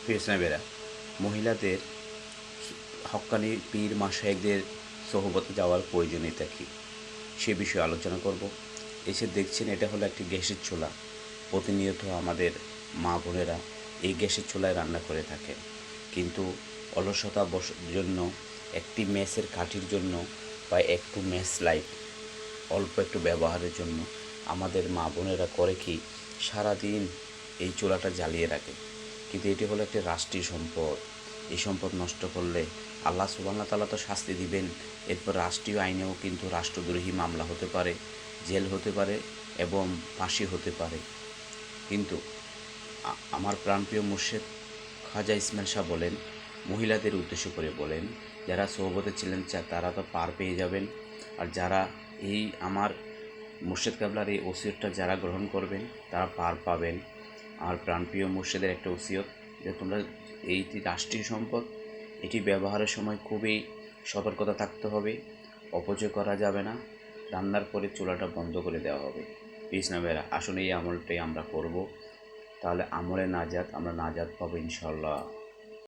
পেশনাবেরা মহিলাদের হক্কানি পীর মাশায়েখদের সোহবতে যাওয়ার প্রয়োজনীয়তা কী সে বিষয়ে আলোচনা করব। এসে দেখছেন এটা হলো একটি গ্যাসের চুলা। প্রতিনিয়ত আমাদের মা বোনেরা এই গ্যাসের চুলায় রান্না করে থাকে, কিন্তু অলসতা জন্য একটি মেসের কাঠির জন্য বা একটু মেস লাইট অল্প একটু ব্যবহারের জন্য আমাদের মা বোনেরা করে কি সারাদিন এই চুলাটা জ্বালিয়ে রাখে। কিন্তু এটি হলো একটি রাষ্ট্রীয় সম্পদ। এই সম্পদ নষ্ট করলে আল্লাহ সুবহানাহু তাআলা তো শাস্তি দিবেন। এরপর রাষ্ট্রীয় আইনেও কিন্তু রাষ্ট্রদ্রোহী মামলা হতে পারে, জেল হতে পারে এবং ফাঁসি হতে পারে। কিন্তু আমার প্রাণপ্রিয় মুর্শেদ খাজা ইসমাইল শাহ বলেন, মহিলাদের উদ্দেশ্য করে বলেন, যারা সোহবতে ছিলেন তারা তো পার পেয়ে যাবেন। আর যারা এই আমার মুর্শেদ কাবলার এই ওসিয়তটা যারা গ্রহণ করবেন তারা পার পাবেন। আমার প্রাণপ্রিয় মুর্শেদের একটা ওসিয়ত যে তোমরা এইটি রাষ্ট্রীয় সম্পদ, এটি ব্যবহারের সময় খুবই সতর্কতা থাকতে হবে, অপচয় করা যাবে না, রান্নার পরে চুলাটা বন্ধ করে দেওয়া হবে। ইসলামেরা আসলে এই আমলটাই আমরা করব, তাহলে আমলে নাজাত, আমরা নাজাত পাবো ইনশাল্লাহ।